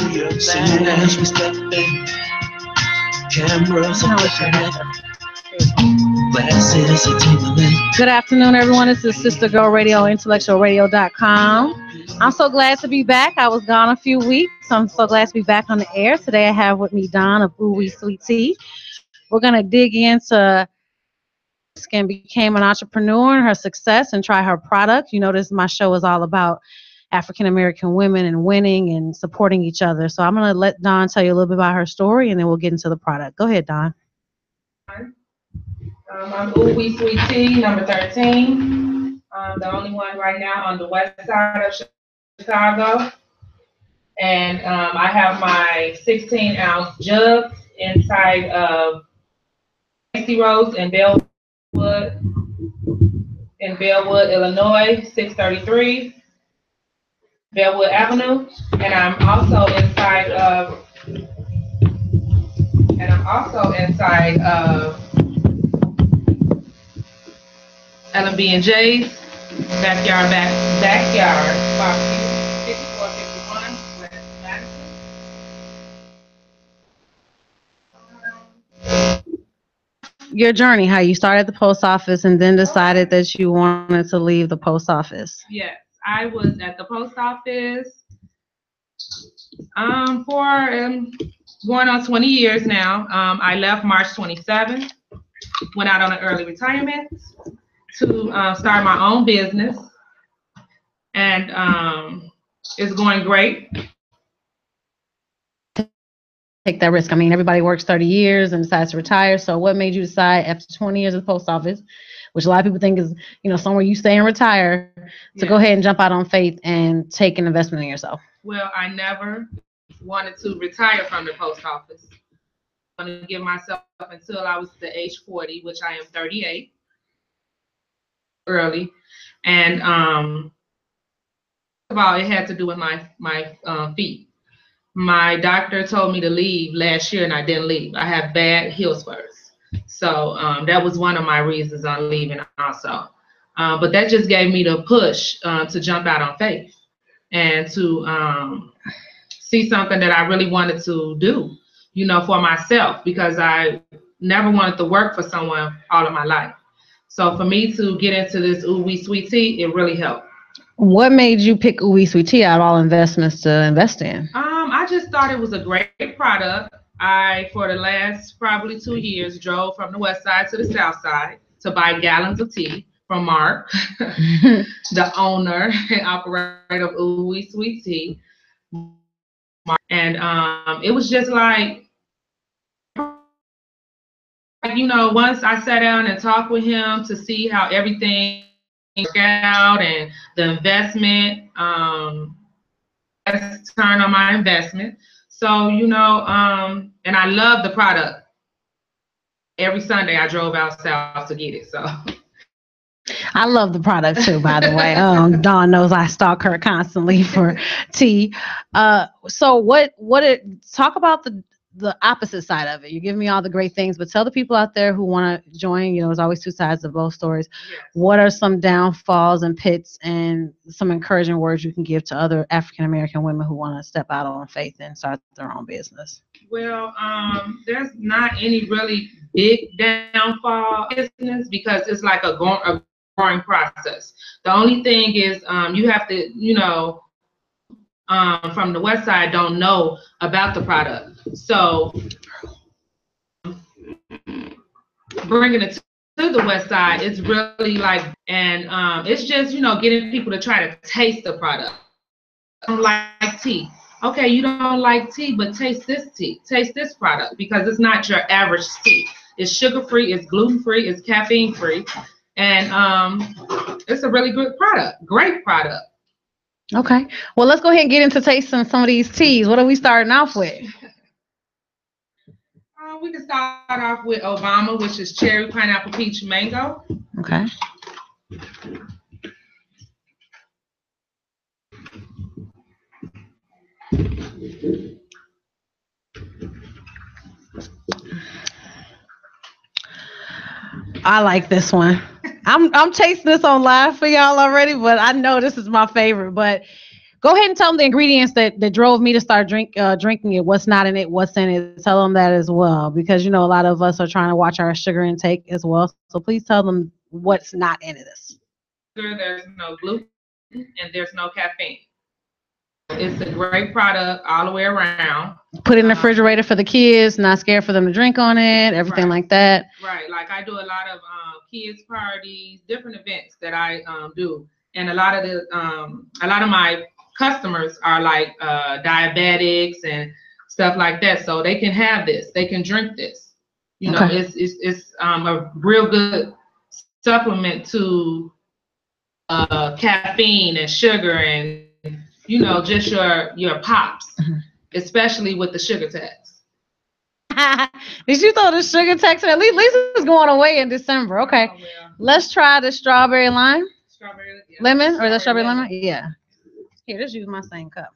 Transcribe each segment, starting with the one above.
Soon as we step in, cameras are flickering, glasses are tingling. Good afternoon, everyone. This is Sister Girl Radio, IntellectualRadio.com. I'm so glad to be back. I was gone a few weeks. I'm so glad to be back on the air. Today I have with me Dawn of Ooh Wee Sweet Tea. We're going to dig into and became an entrepreneur and her success and try her product. You notice my show is all about African American women and winning and supporting each other. So I'm going to let Dawn tell you a little bit about her story, and then we'll get into the product. Go ahead, Dawn. I'm Ooh Wee Sweet Tea, number 13. I'm the only one right now on the west side of Chicago. And I have my 16-ounce jugs inside of Macy Rose in Bellwood, Illinois, 633 Bellwood Avenue. And I'm also inside of L&B and J's backyard barbecue, 5451 West Madison. Your journey, how you started at the post office and then decided that you wanted to leave the post office. Yes, I was at the post office for going on 20 years now. I left March 27th, went out on an early retirement to start my own business, and it's going great. Take that risk. I mean, everybody works 30 years and decides to retire. So what made you decide after 20 years at the post office, which a lot of people think is, somewhere you stay and retire, to go ahead and jump out on faith and take an investment in yourself? Well, I never wanted to retire from the post office. I wanted to give myself until I was the age 40, which I am 38. Early, and about it had to do with my feet. My doctor told me to leave last year, and I didn't leave. I have bad heel spurs, so that was one of my reasons on leaving also. But that just gave me the push to jump out on faith and to see something that I really wanted to do, for myself, because I never wanted to work for someone all of my life. So for me to get into this Ooh Wee Sweet Tea, it really helped. What made you pick Ooh Wee Sweet Tea out of all investments to invest in? I just thought it was a great product. I, for the last probably 2 years, drove from the west side to the south side to buy gallons of tea from Mark, the owner and operator of Ooh Wee Sweet Tea. And it was just like, once I sat down and talked with him to see how everything worked out and the investment, let's turn on my investment. So, and I love the product. Every Sunday I drove out south to get it. So I love the product too, by the way. Dawn knows I stalk her constantly for tea. So talk about the opposite side of it. You give me all the great things, but tell the people out there who want to join, there's always two sides of both stories. Yes. What are some downfalls and pits and some encouraging words you can give to other African-American women who want to step out on faith and start their own business? Well, there's not any really big downfall business because it's like a growing process. The only thing is you have to, from the west side don't know about the product. So bringing it to the west side, it's really like, and it's just, getting people to try to taste the product. I don't like tea. Okay, you don't like tea, but taste this tea. Taste this product because it's not your average tea. It's sugar-free, it's gluten-free, it's caffeine-free, and it's a really good product, great product. Okay. Well, let's go ahead and get into tasting some of these teas. What are we starting off with? We can start off with Obama, which is cherry, pineapple, peach, mango. Okay. I like this one. I'm tasting this on live for y'all already, but I know this is my favorite. But Go ahead and tell them the ingredients that drove me to start drinking it. What's not in it, what's in it. Tell them that as well, because a lot of us are trying to watch our sugar intake as well. So please tell them what's not in this. There's no gluten and there's no caffeine. It's a great product all the way around. Put it in the refrigerator for the kids, not scared for them to drink on it, everything like that. Right. Like I do a lot of kids parties, different events that I do. And a lot of my customers are like diabetics and stuff like that. So they can have this. They can drink this. It's a real good supplement to caffeine and sugar and just your pops, especially with the sugar tax. Did you throw the sugar tax? At least it's going away in December. Okay, let's try the strawberry lime. Lemon, or the strawberry lemon? Yeah. Here, just use my same cup.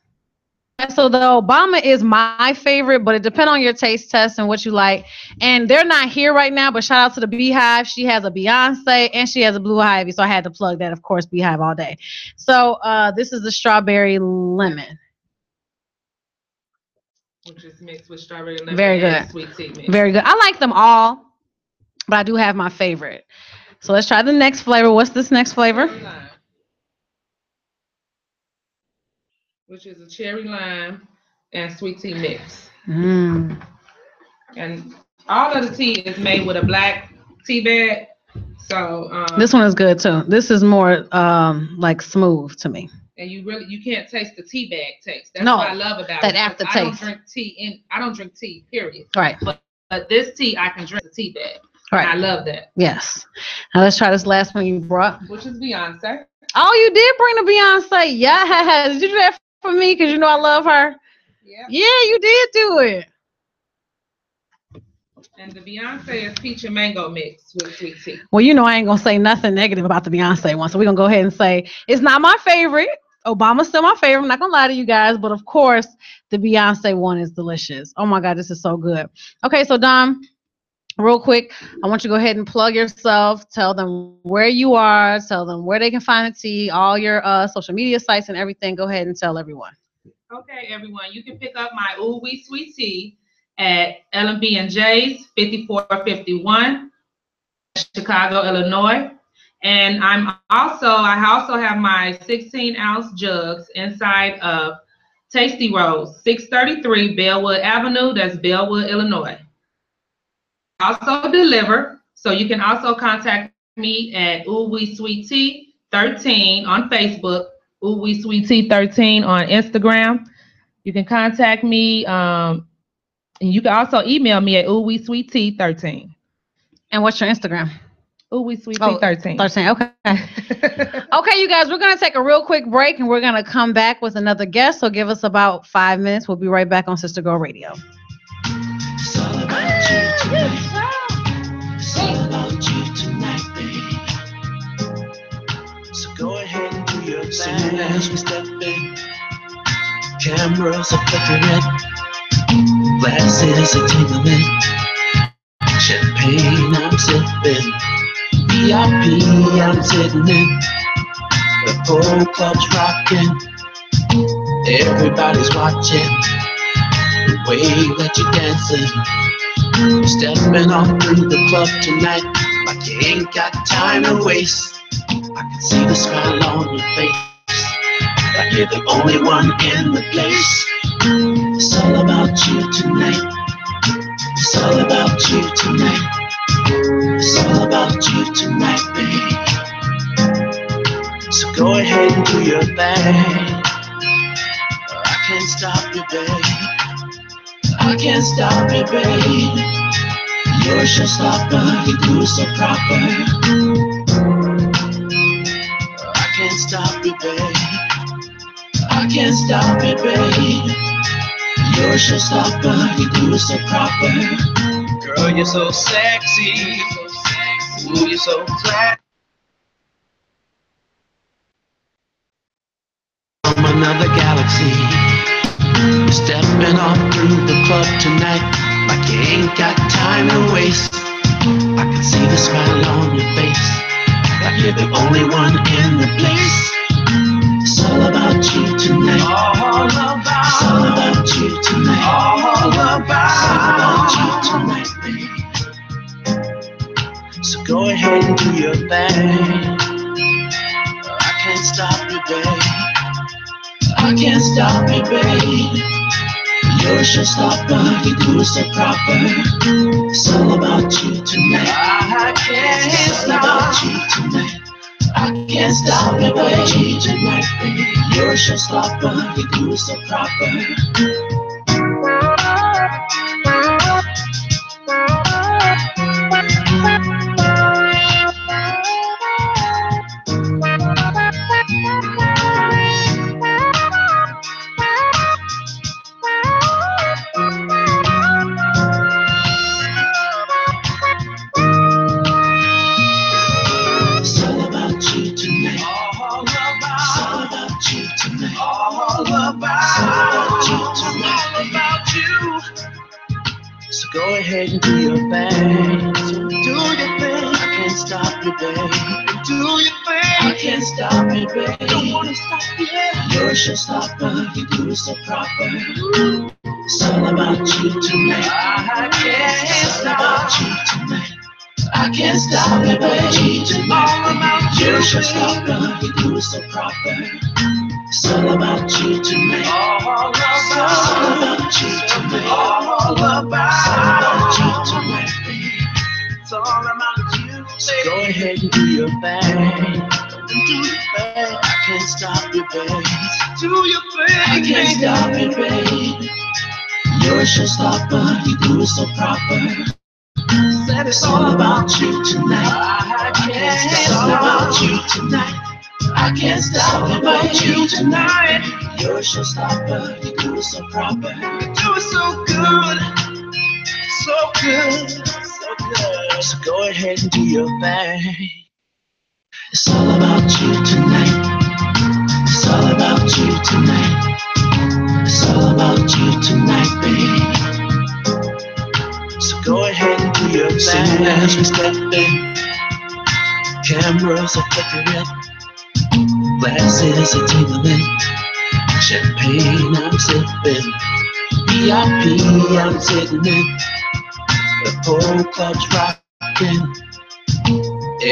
So the Obama is my favorite, but it depends on your taste test and what you like. And they're not here right now, but shout out to the Beehive. She has a Beyonce and she has a Blue Ivy, so I had to plug that, of course, Beehive all day. So this is the strawberry lemon. Which is mixed with strawberry lemon. Very good. And sweet tea mix. Very good. I like them all, but I do have my favorite. So let's try the next flavor. What's this next flavor? Which is a cherry lime and sweet tea mix. And all of the tea is made with a black tea bag. So this one is good too. This is more like smooth to me. And you can't taste the tea bag taste. That's what I love about that it. Aftertaste. I don't drink tea, period. Right. But this tea I can drink the tea bag. Right. And I love that. Yes. Now let's try this last one you brought. Which is Beyonce. Oh, you did bring the Beyonce. Yeah. Did you do that for me? Because I love her. Yeah. Yeah, you did do it. And the Beyonce is peach and mango mix with sweet tea. Well, I ain't going to say nothing negative about the Beyonce one. So we're going to go ahead and say it's not my favorite. Obama's still my favorite. I'm not going to lie to you guys. But, of course, the Beyonce one is delicious. Oh, my God, this is so good. Okay, so, Dom, real quick, I want you to go ahead and plug yourself. Tell them where you are. Tell them where they can find the tea, all your social media sites and everything. Go ahead and tell everyone. Okay, everyone. You can pick up my Ooh Wee Sweet Tea at L&B & J's 5451, Chicago, Illinois. And I also have my 16-ounce jugs inside of Tasty Rose, 633 Bellwood Avenue. That's Bellwood, Illinois. I also deliver, so you can also contact me at Ooh Wee Sweet Tea 13 on Facebook, Ooh Wee Sweet Tea 13 on Instagram. You can contact me, and you can also email me at Ooh Wee Sweet Tea 13. And what's your Instagram? Ooh Wee Sweet Tea 13. 13, okay. Okay, you guys, we're going to take a real quick break, and we're going to come back with another guest, so give us about 5 minutes. We'll be right back on Sister Girl Radio. It's all about you tonight. It's all about you tonight, baby. So go ahead and do your thing as we step in. Cameras are flickering, glasses are tingling, champagne I'm sipping, VIP I'm sitting in, the whole club's rocking, everybody's watching, the way that you're dancing, stepping on through the club tonight, like you ain't got time to waste. I can see the smile on your face, like you're the only one in the place. It's all about you tonight. It's all about you tonight. It's all about you tonight, baby. So go ahead and do your thing. I can't stop you, babe. I can't stop you, babe. You're a showstopper, you do it so proper. I can't stop you, babe. I can't stop it, babe. You're a showstopper, you do it so proper. Girl, you're so sexy. Ooh, you're so classy. From another galaxy, stepping off through the club tonight, like you ain't got time to waste. I can see the smile on your face, like you're the only one in the place. It's all all about you tonight. All about you tonight. All about you tonight, baby. So go ahead and do your thing. I can't stop you, babe. I can't stop you, babe. You're a showstopper, you do it so proper. It's all about you tonight. I can't stop you tonight. I can't stop you, baby, tonight, baby. You're a showstopper, you do it so proper. So go ahead and do your thing. So do your thing. I can't stop you, babe. Do your thing. I can't stop you, babe. Don't wanna stop you. You're a showstopper. You do it so proper. It's all about you tonight. I can't stop you tonight. I can't stop you, babe. Tonight. You're a showstopper. You do it so proper. It's all about you tonight. All about you tonight. All about you tonight, baby. It's all about you. So go ahead and do your thing. Do your thing. I can't stop you, babe. Do your thing. I can't stop you, babe. You're a showstopper. You do it so proper. Said it's all about you tonight. I can't stop about you tonight. I can't stop about you tonight. You're a showstopper, you do it so proper. You do it so good, so good, so good. So go ahead and do your thing. It's all about you tonight. It's all about you tonight. It's all about you tonight, baby. So go ahead and do your thing. As we step in, cameras are flickering. Glasses are tingling, champagne I'm sipping, VIP I'm sitting in, the whole club's rocking,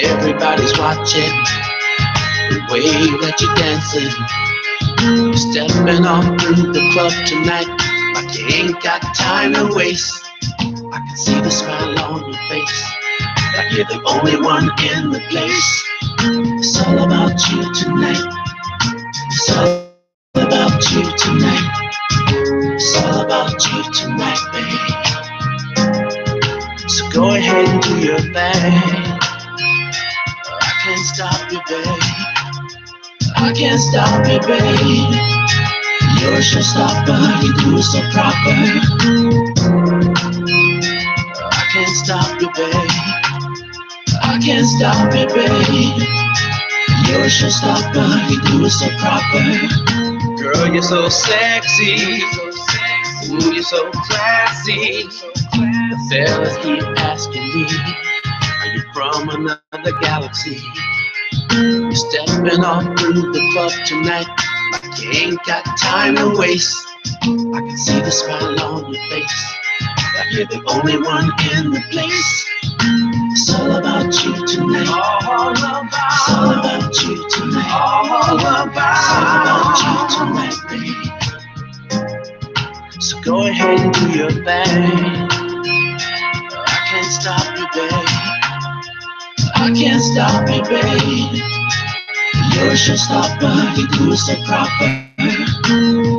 everybody's watching, the way that you're dancing, you're stepping on through the club tonight, like you ain't got time to waste, I can see the smile on your face, like you're the only one in the place. It's all about you tonight. It's all about you tonight. It's all about you tonight, baby. So go ahead and do your thing. I can't stop you, babe. I can't stop you, babe. You're a showstopper, you do it so proper. I can't stop you, babe. I can't stop you, babe. You're a showstopper, you do it so proper. Girl, you're so sexy. Ooh, you're so classy. The fellas keep asking me, are you from another galaxy? You're stepping off through the club tonight, like you ain't got time to waste. I can see the smile on your face, like you're the only one in the place. It's all about you tonight. All about you tonight. All about you tonight, baby. So go ahead and do your thing. I can't stop you, babe. I can't stop you, babe. You're a showstopper, you do it so proper.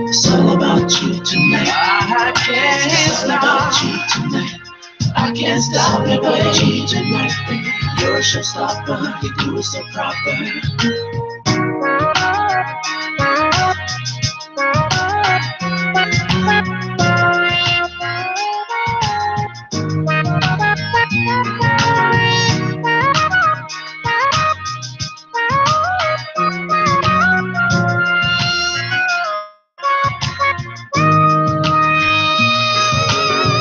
It's all about you tonight. I can't stop you tonight. I can't stop you, baby, tonight, baby. You're a showstopper, you do it so proper.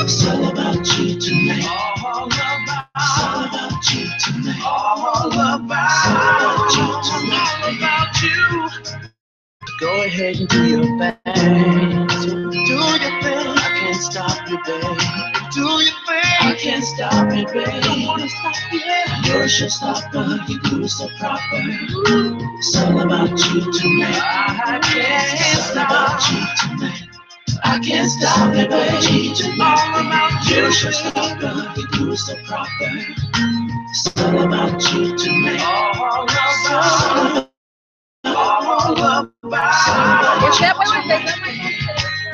It's all about you tonight. All about you tonight. All about you tonight. All about you. Go can't stop you, babe. Do you think I can't stop you, babe? Don't wanna stop you. You're a showstopper, you do it so proper. It's all about you tonight. I can't stop you tonight. I can't stop you, babe. Tonight. You're a showstopper, you do it so proper. It's all about you tonight. All about.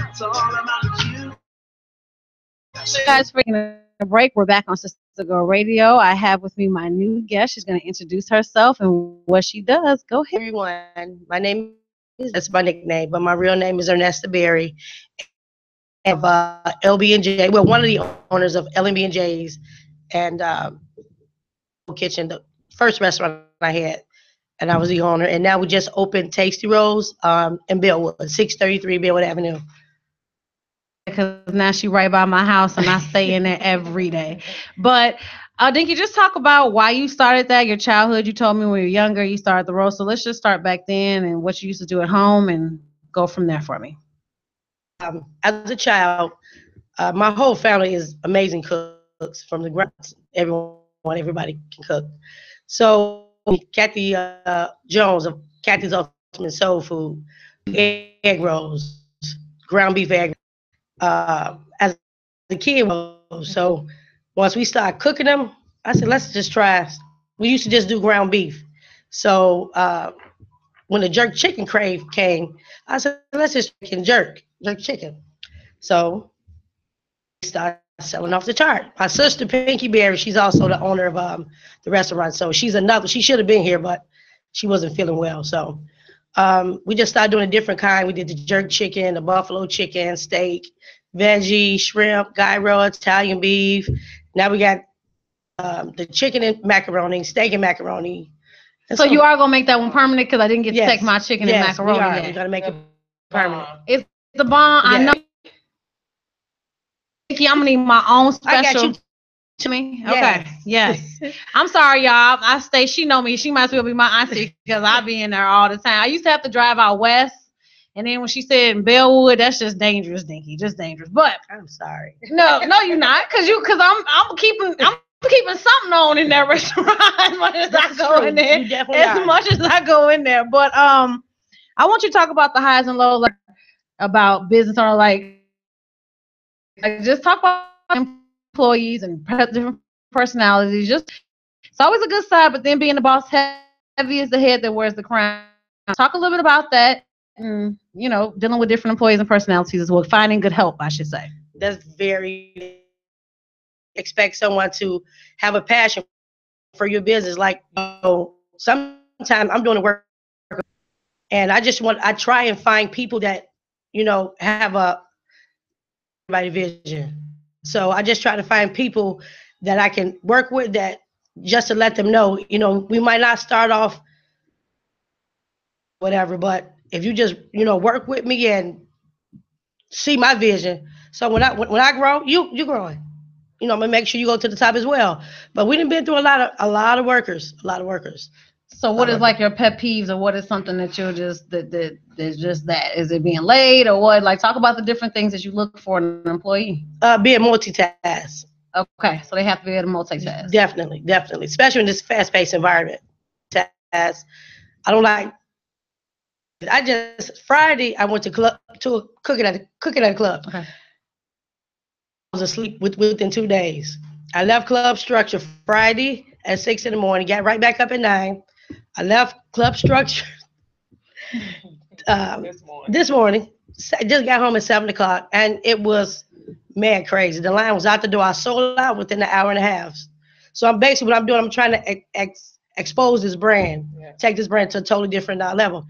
It's all about you. Guys, for a break, we're back on Sister Girl Radio. I have with me my new guest. She's going to introduce herself and what she does. Go ahead. Everyone, my name is, that's my nickname, but my real name is Ernesta Berry of LB&J. Well, one of the owners of LB&J's and Kitchen, the first restaurant I had, and I was the owner. And now we just opened Tasty Rolls in Bellwood, 633 Bellwood Avenue. Because now she right by my house and I stay in there every day. But Dinky, just talk about why you started that, your childhood. You told me when you were younger you started the roast. So let's just start back then and what you used to do at home and go from there for me. As a child, my whole family is amazing cooks from the ground. Everybody can cook. So Kathy Jones of Kathy's Ultimate Soul Food, egg rolls, ground beef egg. As a kid, so once we started cooking them, I said, let's just try. We used to just do ground beef. So when the jerk chicken crave came, I said, let's just jerk chicken. So we started selling off the chart. My sister, Pinky Berry, she's also the owner of the restaurant. So she should have been here, but she wasn't feeling well. So we just started doing a different kind. We did the jerk chicken, the buffalo chicken, steak, veggie, shrimp, gyro, Italian beef. Now we got the chicken and macaroni, steak and macaroni. And so you are going to make that one permanent because I didn't get to take my chicken and macaroni yet. We're going to make it permanent. It's the bomb. Yeah. I know. I'm going to need my own special. I got you. To me? Okay. Yes. I'm sorry, y'all. She know me. She might as well be my auntie because I be in there all the time. I used to have to drive out west. And then when she said in Bellwood, that's just dangerous, Dinky. Just dangerous. But I'm sorry. No, you're not. Because I'm keeping something on in that restaurant as much as I go in there. Much as I go in there. But I want you to talk about the highs and lows, like about business or like just talk about employees and different personalities. Just it's always a good side, but then being the boss, heavy is the head that wears the crown. Talk a little bit about that, and dealing with different employees and personalities as well. Finding good help, I should say. That's very expect someone to have a passion for your business. Like sometimes I'm doing the work, and I try and find people that have a right vision. So I just try to find people that I can work with, that just to let them know, we might not start off whatever, but if you just, work with me and see my vision. So when I grow, you're growing. I'm gonna make sure you go to the top as well. But we done been through a lot of workers. So what is like your pet peeves, or what is something that you're just that's just that? Is it being late or what? Like talk about the different things that you look for in an employee. Being multitask. Okay, so they have to be able to multitask. Definitely, especially in this fast-paced environment. I don't like. Friday I went to cooking at a club. Okay. I was asleep within 2 days. I left club structure Friday at 6 in the morning. Got right back up at 9. I left club structure this morning. Just got home at 7 o'clock, and it was mad crazy. The line was out the door. I sold out within an hour and a half. So I'm basically what I'm doing. I'm trying to expose this brand, take this brand to a totally different level.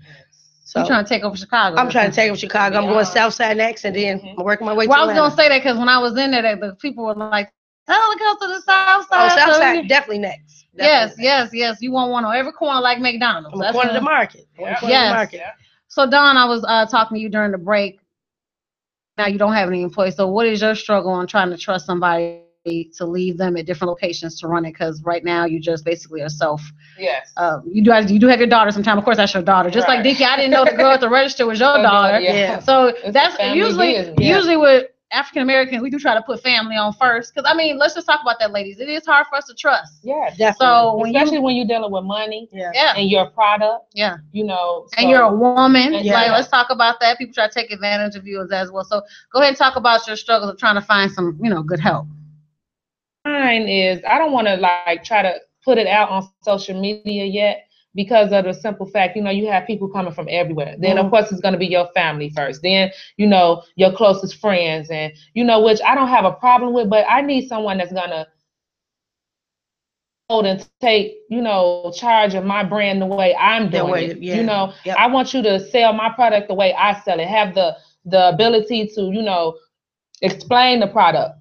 So you're trying to take over Chicago. I'm trying to take over Chicago. I'm going south side next, and then I'm working my way. Well, I was gonna say that because when I was in there, the people were like, "Tell them to go to the south side." Oh, south side, definitely next. Definitely yes. You want one on every corner like McDonald's. That's one of the market. Yes. So Dawn, I was talking to you during the break. Now you don't have any employees. So what is your struggle on trying to trust somebody to leave them at different locations to run it? Because right now you just basically are self. Yes. You do have your daughter sometime. Of course, that's your daughter. Just like Dinky, I didn't know the girl at the register was your daughter. Yeah. So that's usually with African Americans, we do try to put family on first. Because, I mean, let's just talk about that, ladies. It is hard for us to trust. Yeah, definitely. So especially when you're dealing with money yeah, and your product, yeah, you know. and you're a woman. And Like, let's talk about that. People try to take advantage of you as well. So go ahead and talk about your struggles of trying to find some, good help. Mine is, I don't want to like try to put it out on social media yet, because of the simple fact, you have people coming from everywhere. Then of course it's going to be your family first, then your closest friends, and which I don't have a problem with, but I need someone that's going to hold and take charge of my brand the way I'm doing it. Yep. I want you to sell my product the way I sell it, have the ability to explain the product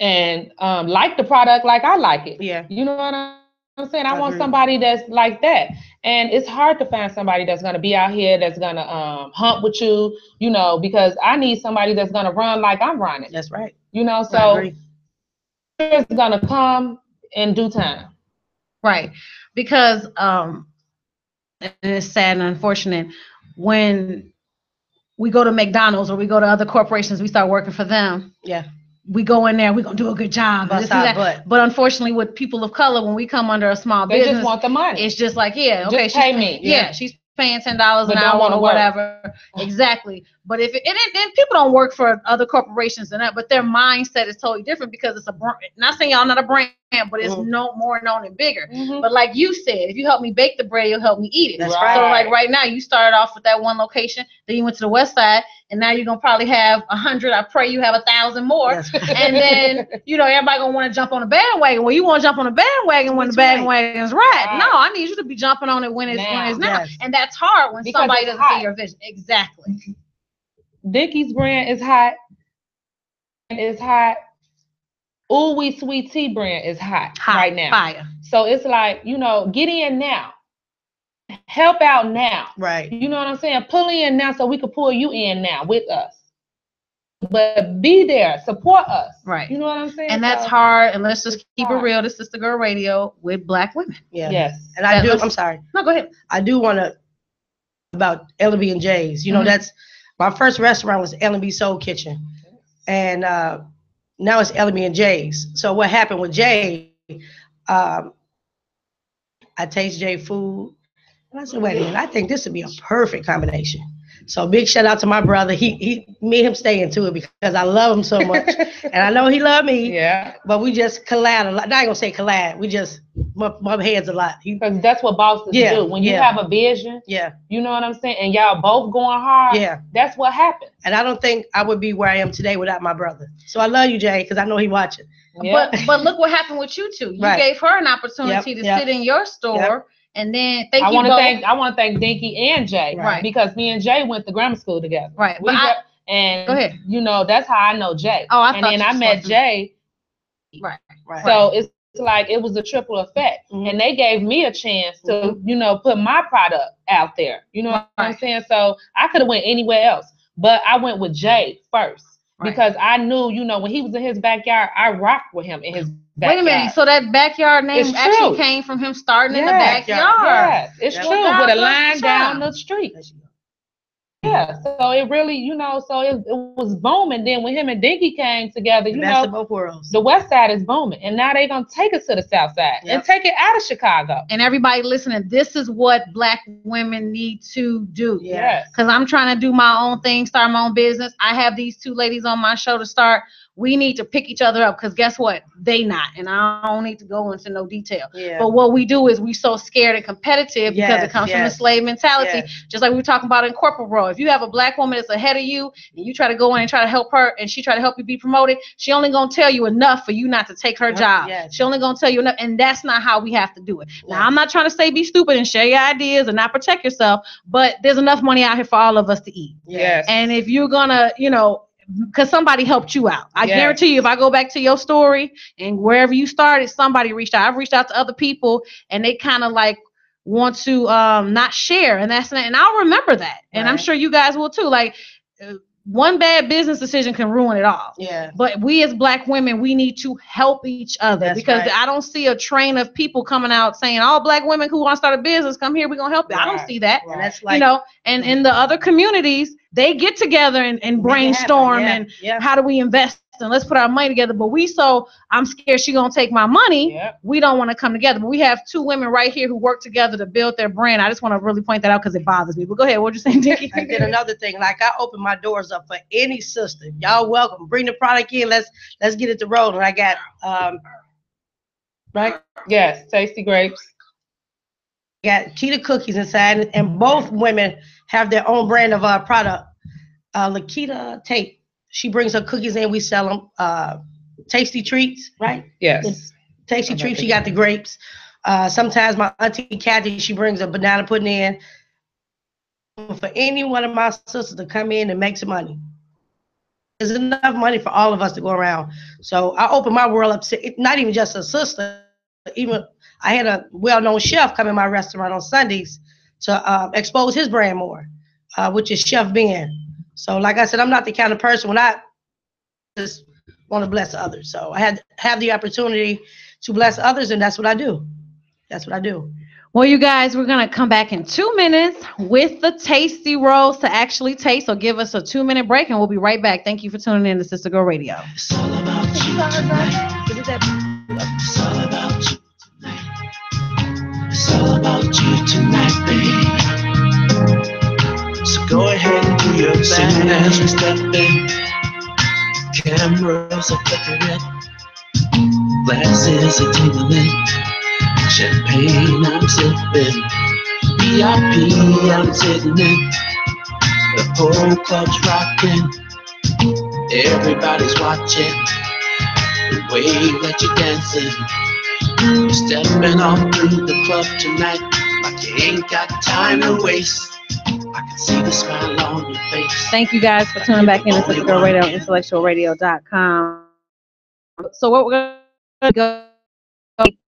and like the product like I like it. Yeah. You know what I'm saying? I want agree. somebody that's like that. And it's hard to find somebody that's going to be out here that's going to hump with you, because I need somebody that's going to run like I'm running. That's right. So it's going to come in due time. Right. Because and it's sad and unfortunate when we go to McDonald's or we go to other corporations, we start working for them. Yeah. We go in there, we're going to do a good job. Bust our butt. But unfortunately, with people of color, when we come under a small They business, just want the money. It's just like, yeah, okay, just pay me. Yeah, she's paying $10 an hour or whatever. Exactly. But if and people don't work for other corporations and that, but their mindset is totally different because it's a brand. Not saying y'all not a brand, but it's no more known and bigger. But like you said, if you help me bake the bread, you'll help me eat it. That's right. So like right now, you started off with that one location, then you went to the west side, and now you're gonna probably have 100. I pray you have 1,000 more. And then everybody gonna want to jump on the bandwagon. Well, you want to jump on the bandwagon when the bandwagon's right. No, I need you to be jumping on it when it's now. Yes. And that's hard when because somebody doesn't see your vision. Exactly. Dickie's brand is hot. It's hot. Ooh Wee Sweet Tea brand is hot right now. Fire. So it's like, get in now. Help out now. Right. You know what I'm saying? Pull in now so we can pull you in now with us. But be there, support us. Right. You know what I'm saying? And that's hard. And let's just keep it real. This is the Girl Radio with Black women. Yeah. Yes. And I'm sorry. No, go ahead. I do want to about L&B and J's. That's my first restaurant was L&B Soul Kitchen, and now it's L&B and J's. So what happened with Jay? I taste Jay food, and I said, wait a minute, I think this would be a perfect combination. So big shout out to my brother. Me and him stay into it because I love him so much, and I know he loved me. Yeah. Mm-hmm. But we just collide a lot. Not gonna say collide. We just bump heads a lot. Because that's what bosses do. When you have a vision, you know what I'm saying, and y'all both going hard. Yeah. That's what happens. And I don't think I would be where I am today without my brother. So I love you, Jay, because I know he watching. Yeah. But look what happened with you two. You gave her an opportunity to sit in your store. And then I want to thank Dinky and Jay, because me and Jay went to grammar school together. Right. Go ahead. That's how I know Jay. Oh, I met Jay. Right. So it's like it was a triple effect. And they gave me a chance to, put my product out there. You know what I'm saying? So I could have went anywhere else, but I went with Jay first. Because I knew, when he was in his backyard, I rocked with him in his backyard. Wait a minute. So that backyard name actually came from him starting in the backyard. Yes, it's true. With a line down the street. Yeah. So it really, so it was booming. Then when him and Dinky came together, best of both worlds. The west side is booming. And now they're going to take us to the south side and take it out of Chicago. And everybody listening, this is what Black women need to do. Yes. Because I'm trying to do my own thing, start my own business. I have these two ladies on my show to start. We need to pick each other up because guess what? They not. And I don't need to go into no detail. Yeah. But what we do is we so scared and competitive because it comes from the slave mentality. Just like we were talking about in corporate world. If you have a Black woman that's ahead of you and you try to go in and try to help her and she try to help you be promoted, she only going to tell you enough for you not to take her job. She only going to tell you enough. And that's not how we have to do it. Now, I'm not trying to say be stupid and share your ideas and not protect yourself, but there's enough money out here for all of us to eat. Yes. And if you're going to, because somebody helped you out. I guarantee you, if I go back to your story and wherever you started, somebody reached out. I've reached out to other people and they kind of like want to not share. And I'll remember that. And I'm sure you guys will too. Like one bad business decision can ruin it all. Yeah. But we as Black women, we need to help each other because I don't see a train of people coming out saying all Black women who want to start a business, come here, we're going to help you. I don't see that. And that's like, and in the other communities, they get together and brainstorm and how do we invest and let's put our money together. But I'm scared she's gonna take my money. Yep. We don't want to come together. But we have two women right here who work together to build their brand. I just want to really point that out because it bothers me. But go ahead, what you saying, Dickie? And then another thing, like I open my doors up for any sister. Y'all welcome. Bring the product in. Let's get it to rolling. I got right? Yes, tasty grapes. Got Keita cookies inside, and both women have their own brand of product. Lakita Tate, she brings her cookies in. We sell them. Tasty treats, right? Yes. The tasty treats. She got the grapes. Sometimes my auntie Kathy, she brings a banana pudding in. For any one of my sisters to come in and make some money. There's enough money for all of us to go around. So I open my world up to not even just a sister. Even I had a well-known chef come in my restaurant on Sundays to expose his brand more, which is Chef Ben. So like I said, I'm not the kind of person when I just want to bless others. So I have the opportunity to bless others, and that's what I do. That's what I do. Well, you guys, we're going to come back in 2 minutes with the tasty rolls to actually taste. So give us a 2-minute break, and we'll be right back. Thank you for tuning in to Sister Girl Radio. It's all about you tonight. It's all about you tonight. It's all about you tonight, baby. So go ahead and do your best. Soon as we step in, cameras are flickering, glasses are tingling, champagne I'm sipping, VIP I'm sitting in, the whole club's rocking, everybody's watching, the way that you're dancing, you're stepping on through the club tonight, like you ain't got time to waste. I can see the smile on your face. Thank you guys for tuning back in to Sister Girl Radio, IntellectualRadio.com. So what we're going to go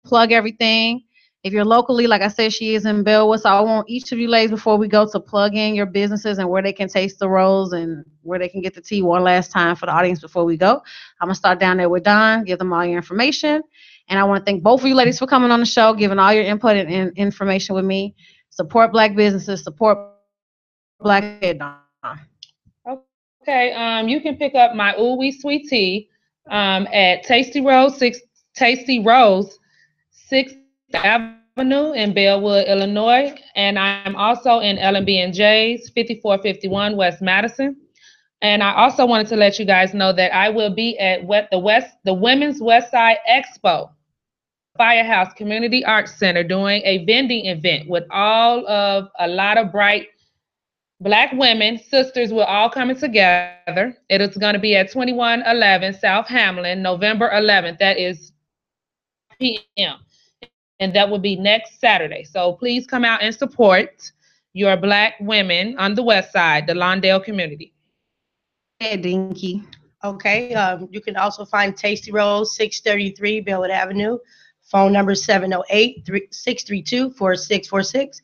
plug everything. If you're locally, like I said, she is in Bellwood. So I want each of you ladies before we go to plug in your businesses and where they can taste the rolls and where they can get the tea one last time for the audience before we go. I'm going to start down there with Don, give them all your information. And I want to thank both of you ladies for coming on the show, giving all your input and information with me. Support Black businesses, support Black head. Okay, you can pick up my Ooh Wee Sweet Tea at Tasty Rose 6th Avenue in Bellwood, Illinois, and I'm also in L&B and J's 5451 West Madison. And I also wanted to let you guys know that I will be at the Women's West Side Expo, Firehouse Community Arts Center, doing a vending event with a lot of bright Black women, sisters, we're all coming together. It is going to be at 2111 South Hamlin, November 11th. That is p.m. And that will be next Saturday. So please come out and support your Black women on the West Side, the Lawndale community. Hey, Dinky. Okay. You can also find Tasty Rolls, 633 Bellwood Avenue. Phone number 708-632-4646.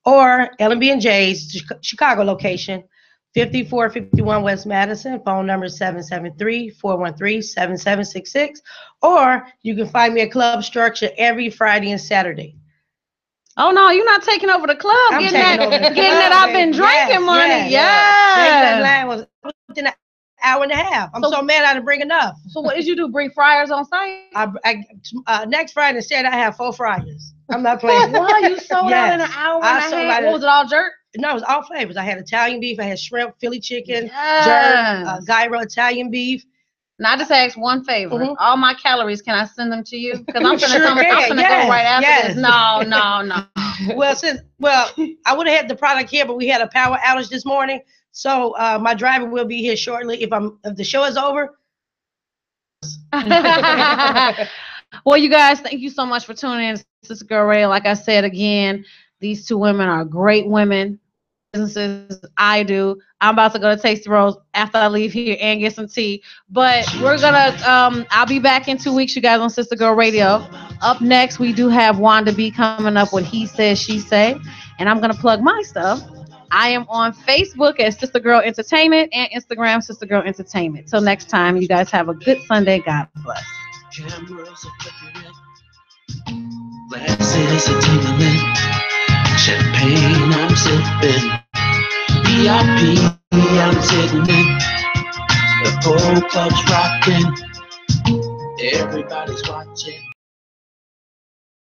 Or L&B and J's Chicago location, 5451 West Madison. Phone number 773-413-7766. Or you can find me at Club Structure every Friday and Saturday. Oh no, you're not taking over the club. I'm getting taking over the club, that I've been drinking money. That line was within an hour and a half. I'm so mad I didn't bring enough. So what did you do? Bring fryers on site? Next Friday and Saturday I have 4 fryers. I'm not playing. Wow, you sold out in an hour and a half. What was it, all jerk? No, it was all flavors. I had Italian beef, I had shrimp, Philly chicken, jerk, gyro Italian beef. Now I just asked one favor. Mm-hmm. All my calories, can I send them to you? Because I'm gonna go right after this. No. Well, I would have had the product here, but we had a power outage this morning. So my driver will be here shortly. If the show is over. Well, you guys, thank you so much for tuning in to Sister Girl Radio. Like I said again, these two women are great women. Businesses I do. I'm about to go to Tasty Rolls after I leave here and get some tea. But we're gonna I'll be back in 2 weeks, you guys, on Sister Girl Radio. Up next, we do have Wanda B coming up with He Says, She Say. And I'm gonna plug my stuff. I am on Facebook at Sister Girl Entertainment and Instagram Sister Girl Entertainment. Till next time, you guys have a good Sunday. God bless. Cameras are flickering, glasses are tingling, champagne I'm sipping, VIP I'm sitting in, the whole club's rocking, everybody's watching.